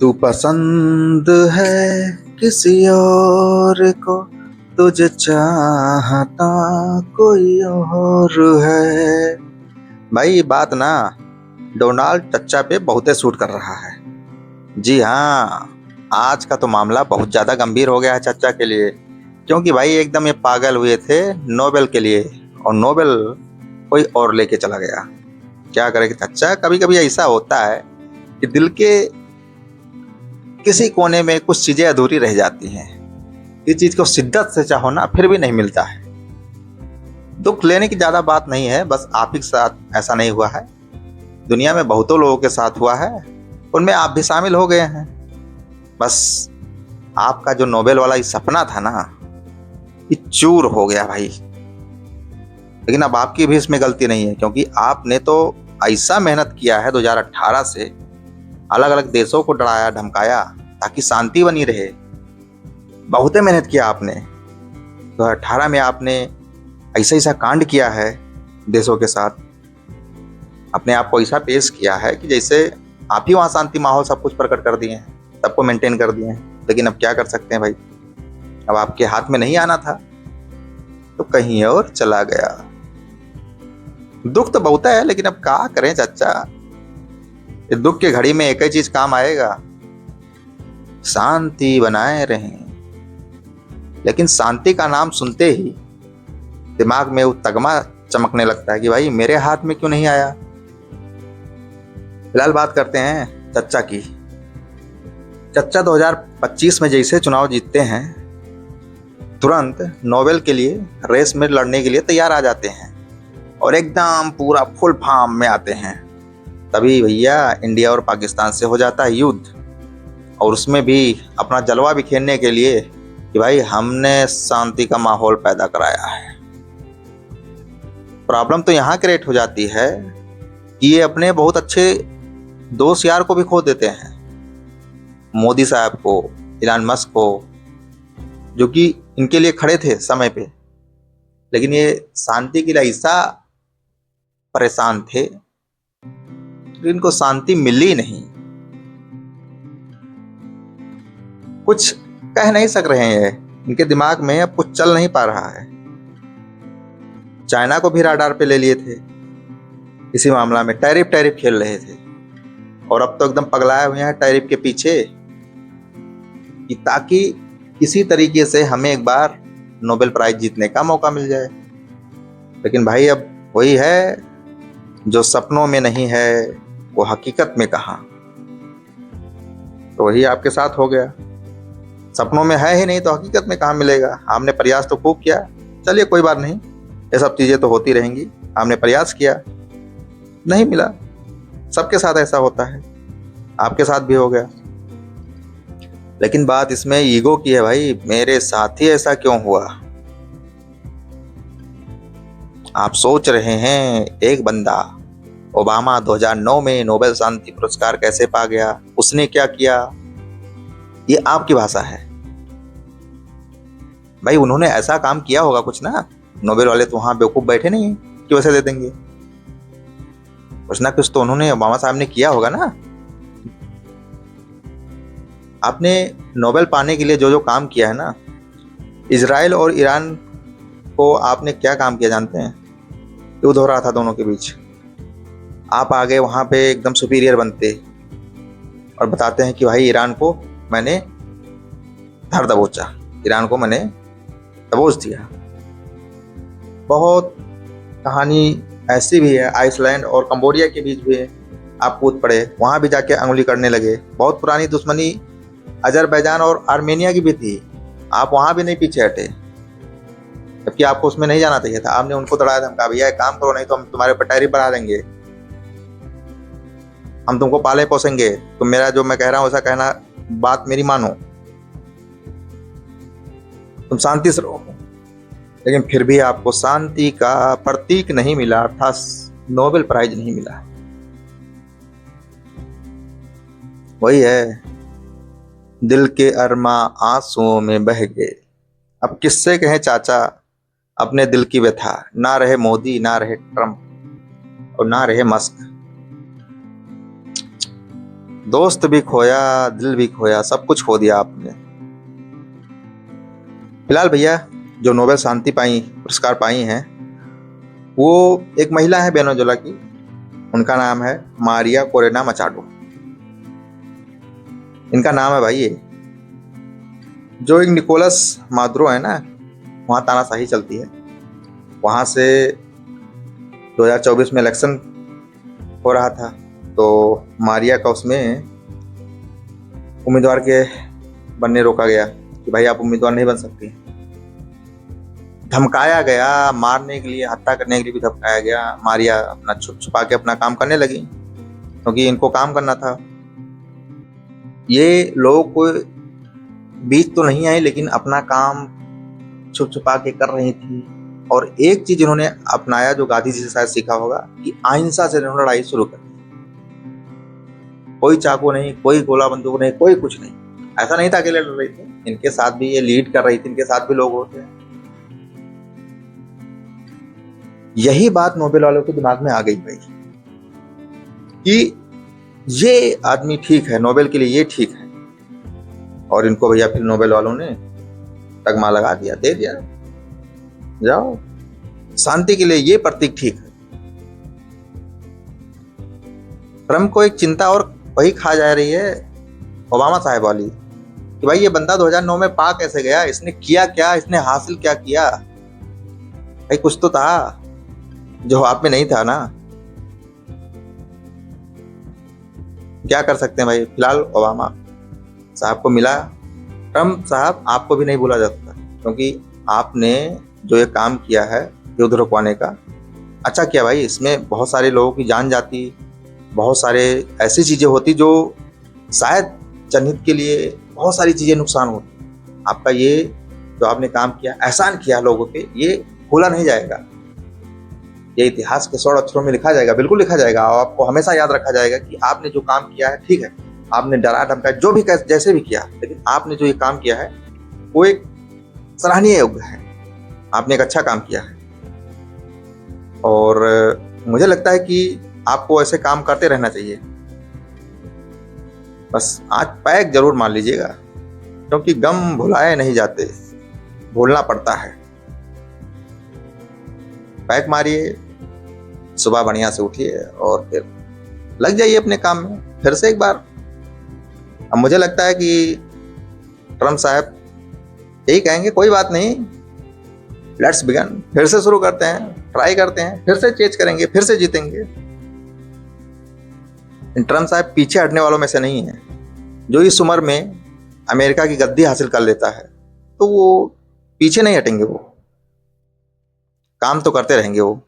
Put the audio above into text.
तू पसंद है किसी और को, तुझे चाहता कोई और है। भाई ये बात ना डोनाल्ड चच्चा पे बहुते सूट कर रहा है। जी हाँ, आज का तो मामला बहुत ज्यादा गंभीर हो गया है चच्चा के लिए, क्योंकि भाई एकदम ये पागल हुए थे नोबेल के लिए, और नोबेल कोई और लेके चला गया। क्या करेगा चच्चा, कभी कभी ऐसा होता है कि दिल के किसी कोने में कुछ चीजें अधूरी रह जाती हैं। इस चीज को शिद्दत से चाहो ना फिर भी नहीं मिलता है। दुख लेने की ज्यादा बात नहीं है, बस आप ही के साथ ऐसा नहीं हुआ है, दुनिया में बहुतों लोगों के साथ हुआ है, उनमें आप भी शामिल हो गए हैं। बस आपका जो नोबेल वाला ये सपना था ना, ये चूर हो गया भाई। लेकिन अब आपकी भी इसमें गलती नहीं है, क्योंकि आपने तो ऐसा मेहनत किया है 2018 से, अलग अलग देशों को डराया धमकाया ताकि शांति बनी रहे। बहुत मेहनत किया आपने। 2018 में आपने ऐसा ऐसा कांड किया है देशों के साथ, अपने आप को ऐसा पेश किया है कि जैसे आप ही वहाँ शांति माहौल सब कुछ प्रकट कर दिए हैं, सबको मेंटेन कर दिए हैं। लेकिन अब क्या कर सकते हैं भाई, अब आपके हाथ में नहीं आना था तो कहीं और चला गया। दुख तो बहुत है, लेकिन अब क्या करें चच्चा, दुख की घड़ी में एक ही चीज काम आएगा, शांति बनाए रहें। लेकिन शांति का नाम सुनते ही दिमाग में वो तगमा चमकने लगता है कि भाई मेरे हाथ में क्यों नहीं आया। फिलहाल बात करते हैं चच्चा की। चच्चा 2025 में जैसे चुनाव जीतते हैं, तुरंत नोबेल के लिए रेस में लड़ने के लिए तैयार आ जाते हैं और एकदम पूरा फुल फार्म में आते हैं। तभी भैया इंडिया और पाकिस्तान से हो जाता है युद्ध, और उसमें भी अपना जलवा बिखेरने के लिए कि भाई हमने शांति का माहौल पैदा कराया है। प्रॉब्लम तो यहाँ क्रिएट हो जाती है कि ये अपने बहुत अच्छे दोस्त यार को भी खो देते हैं, मोदी साहब को, इलान मस्क को, जो कि इनके लिए खड़े थे समय पे। लेकिन ये शांति के लिए ऐसा परेशान थे कि इनको शांति मिली नहीं। कुछ कह नहीं सक रहे हैं, इनके दिमाग में अब कुछ चल नहीं पा रहा है। चाइना को भी राडार पे ले लिए थे इसी मामला में, टैरिफ खेल रहे थे, और अब तो एकदम पगलाए हुए हैं टैरिफ के पीछे कि ताकि किसी तरीके से हमें एक बार नोबेल प्राइज जीतने का मौका मिल जाए। लेकिन भाई अब वही है, जो सपनों में नहीं है वो हकीकत में कहाँ। तो वही आपके साथ हो गया, सपनों में है ही नहीं तो हकीकत में कहाँ मिलेगा। आपने प्रयास तो खूब किया, चलिए कोई बात नहीं, ये सब चीजें तो होती रहेंगी। आपने प्रयास किया, नहीं मिला, सबके साथ ऐसा होता है, आपके साथ भी हो गया। लेकिन बात इसमें ईगो की है भाई, मेरे साथ ही ऐसा क्यों हुआ। आप सोच रहे हैं एक बंदा ओबामा 2009 में नोबेल शांति पुरस्कार कैसे पा गया, उसने क्या किया, ये आपकी भाषा है। भाई उन्होंने ऐसा काम किया होगा कुछ ना, नोबेल वाले तो वहां बेवकूफ बैठे नहीं कि वैसे दे देंगे, कुछ ना कुछ तो उन्होंने, ओबामा साहब ने किया होगा ना। आपने नोबेल पाने के लिए जो जो काम किया है ना, इजराइल और ईरान को आपने क्या काम किया जानते हैं, युद्ध हो रहा था दोनों के बीच, आप आगे वहां पे एकदम सुपीरियर बनते और बताते हैं कि भाई ईरान को मैंने धर दबोचा, ईरान को मैंने दबोच दिया। बहुत कहानी ऐसी भी है, आइसलैंड और कंबोडिया के बीच भी आप कूद पड़े, वहां भी जाके अंगुली करने लगे। बहुत पुरानी दुश्मनी अजरबैजान और आर्मेनिया की भी थी, आप वहां भी नहीं पीछे हटे, जबकि आपको उसमें नहीं जाना चाहिए था। आपने उनको दौड़ाया धमका, भैया एक काम करो नहीं तो हम तुम्हारे ऊपर टैरिफ बढ़ा देंगे, हम तुमको पाले पोसेंगे, तुम मेरा जो मैं कह रहा हूं ऐसा कहना, बात मेरी मानो, तुम शांति से रहो। लेकिन फिर भी आपको शांति का प्रतीक नहीं मिला, अर्थात नोबेल प्राइज नहीं मिला। वही है, दिल के अरमा आंसुओं में बह गए। अब किससे कहें चाचा अपने दिल की व्यथा, ना रहे मोदी, ना रहे ट्रंप और ना रहे मस्क। दोस्त भी खोया, दिल भी खोया, सब कुछ खो दिया आपने। फिलहाल भैया जो नोबेल शांति पुरस्कार पाई हैं, वो एक महिला है वेनेजुएला की। उनका नाम है मारिया कोरेना मचाडो। इनका नाम है भाई ये। जो एक निकोलस मादुरो है ना, वहाँ तानाशाही चलती है। वहाँ से 2024 में इलेक्शन हो रहा था, तो मारिया का उसमें उम्मीदवार के बनने रोका गया कि भाई आप उम्मीदवार नहीं बन सकती। धमकाया गया, मारने के लिए, हत्या करने के लिए भी धमकाया गया। मारिया अपना छुप छुपा के अपना काम करने लगी, क्योंकि इनको काम करना था। ये लोगों को बीच तो नहीं आई, लेकिन अपना काम छुप छुपा के कर रही थी। और एक चीज इन्होंने अपनाया जो गांधी जी से शायद सीखा होगा, कि अहिंसा से इन्होंने लड़ाई शुरू कर दी। कोई चाकू नहीं, कोई गोला बंदूक नहीं, कोई कुछ नहीं। ऐसा नहीं था अकेले लड़ रही थी, इनके साथ भी ये लीड कर रही थी, इनके साथ भी लोग होते हैं। यही बात नोबेल वालों के दिमाग में आ गई भाई, कि ये आदमी ठीक है, नोबेल के लिए ये ठीक है। और इनको भैया फिर नोबेल वालों ने तगमा लगा दिया, दे दिया, जाओ, शांति के लिए ये प्रतीक ठीक है। ट्रम्प को एक चिंता और वही खा जा रही है, ओबामा साहब वाली, कि भाई ये बंदा 2009 में पा कैसे गया, इसने किया क्या, इसने हासिल क्या किया। भाई कुछ तो था जो आप में नहीं था ना। क्या कर सकते हैं भाई। फिलहाल ओबामा साहब को मिला। ट्रम्प साहब आपको भी नहीं भूला जा सकता, क्योंकि आपने जो ये काम किया है युद्ध रुकवाने का, अच्छा किया भाई। इसमें बहुत सारे लोगों की जान जाती, बहुत सारे ऐसी चीजें होती जो शायद जनहित के लिए बहुत सारी चीजें नुकसान होती। आपका ये जो आपने काम किया, एहसान किया लोगों पे, ये भूला नहीं जाएगा। ये इतिहास के 100 अक्षरों में लिखा जाएगा, बिल्कुल लिखा जाएगा। और आपको हमेशा याद रखा जाएगा कि आपने जो काम किया है, ठीक है, आपने डरा धमकाया, जो भी जैसे भी किया, लेकिन आपने जो ये काम किया है वो एक सराहनीय योग्य है। आपने एक अच्छा काम किया है। और मुझे लगता है कि आपको ऐसे काम करते रहना चाहिए। बस आज पैक जरूर मान लीजिएगा, क्योंकि गम भुलाए नहीं जाते, भूलना पड़ता है। पैक मारिए, सुबह बढ़िया से उठिए और फिर लग जाइए अपने काम में फिर से एक बार। अब मुझे लगता है कि ट्रम्प साहब यही कहेंगे, कोई बात नहीं, लेट्स बिगन, फिर से शुरू करते हैं, ट्राई करते हैं, फिर से चेंज करेंगे, फिर से जीतेंगे। ट्रम्प साहब पीछे हटने वालों में से नहीं है। जो इस उम्र में अमेरिका की गद्दी हासिल कर लेता है, तो वो पीछे नहीं हटेंगे, वो काम तो करते रहेंगे वो।